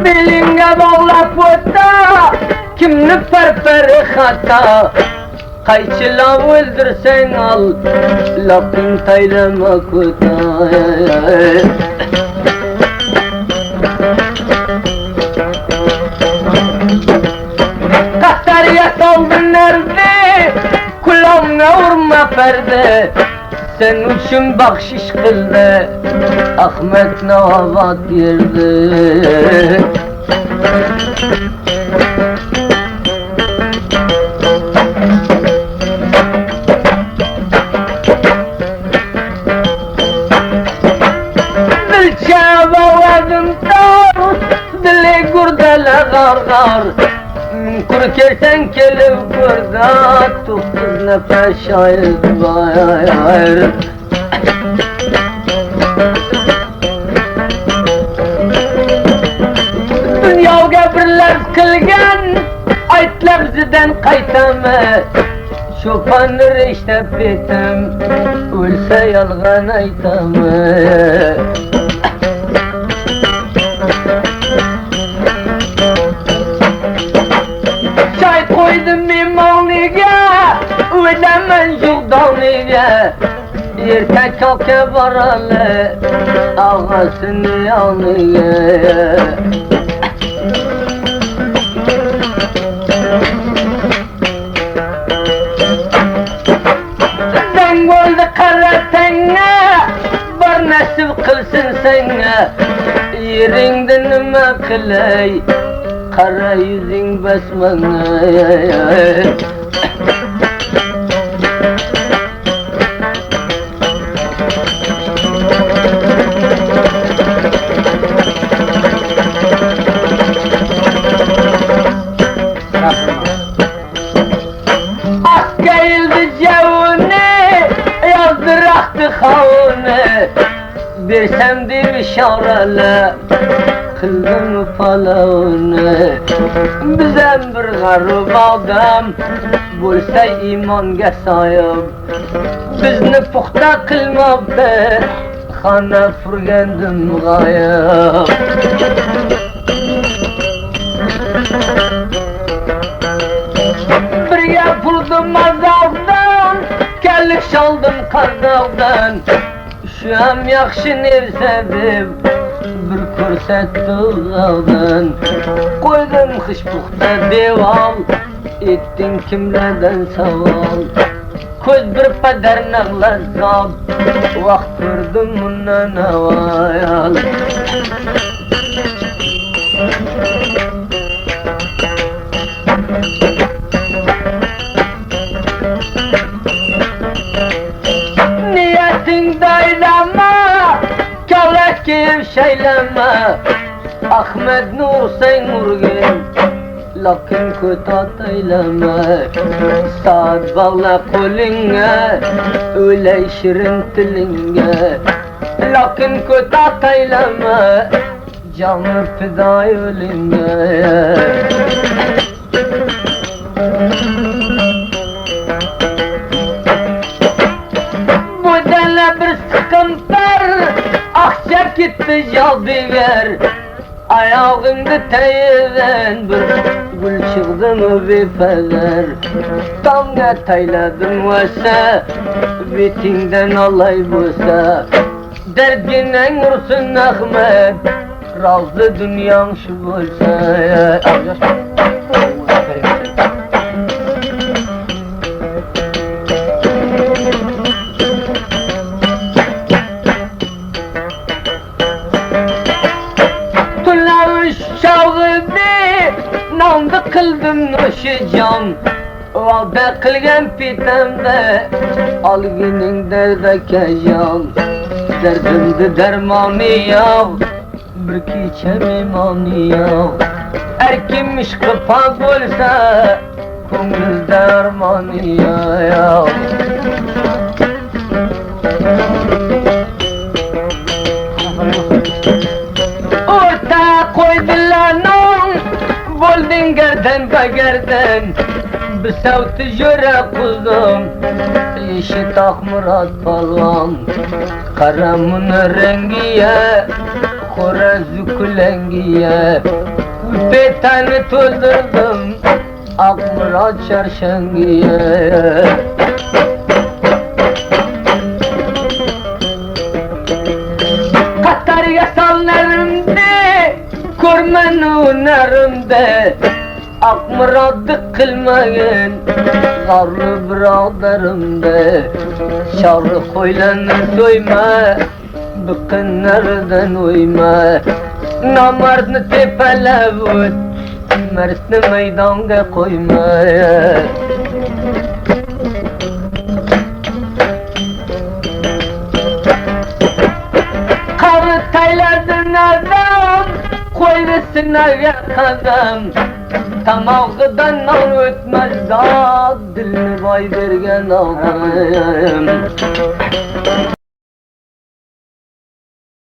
Belinge bağlap otta kimni perperi hata Qayçıla öldürsen al lakin taylamak otta Kahtarya saldın nerede kulağına vurma perde Sen üçün bakşiş kıldı Ahmet Navavat yerde Dilçe bağladım dar Dili gurdala gar gar Kuru kersen kelib kurda Tuksuz nefes şahit bayar Dünyaya birler kılgan Aytlar bizden kaytame Şopanır işte bitim Ölse yalgan aytame Çay koydum imaniga Ölemen jurdaniga Yerke kalke varalı Ağasını yanıya Sen golde karatenge Bar nasip kılsın senge Yerinde nime kılay Kara yüzün basmana Ah geldi cevune yazdıraktı havune Versem bir işarele Kıldım falavune Bizem bir garip adam Bulsa imonga sayıp Bizni puxta kılmabdı Xana furgandim g'ayib Birga puldim azobdan Kellik sholdim qardog'dan Shuam yaxshi nevsadim Bir ko'rsatdi uzoqdan Qo'ydim xushpuxta devom Etding kimlardan savol Ko'z bir padar nag'lazob Vaqt ko'rdim undan avval Niyetin daylama Kalak kevşeyleme Ahmet Nur sen urgin Lakin kutat eyleme Saat bağla kolunga Öyle şirin tilinge Lakin kutat eyleme Canı fida ölünge Bu dene bir sıkıntır Akşam gitti cadıver Ayağında teyzen bir gül çıktı mı bir fener Damga tayladım vese Bitinden alay bulsa Derdinen vursun Ahmet Razı dünyan şu bulsa Namda kıldım noşicam Vada kılgan pitemde Algının derde kejam Derdimde dermanı yav Bir kiçem imanı yav Erkim işkı pak olsa Kongülde armanı yav Orta koydular Boldin gerden bagerden Bir savtı jöre kuzum işi Murat Palvan. Karamın rengiye, Horazı kulengiye. Betani tuldurdum, Murat çarşengiye. Katar yasallarımda, Kurman unerimde, Murat'ı kılmayın, Zarlı biraderimde. Şarı koylanı soyma, Bıkın nereden uyma. Namardını tepelevut, Mersini meydanga koyma. Karı tayladın adam, Koyvesine yakadam. Tamağıdan nan ötmez da, Dilini bay vergen ağam.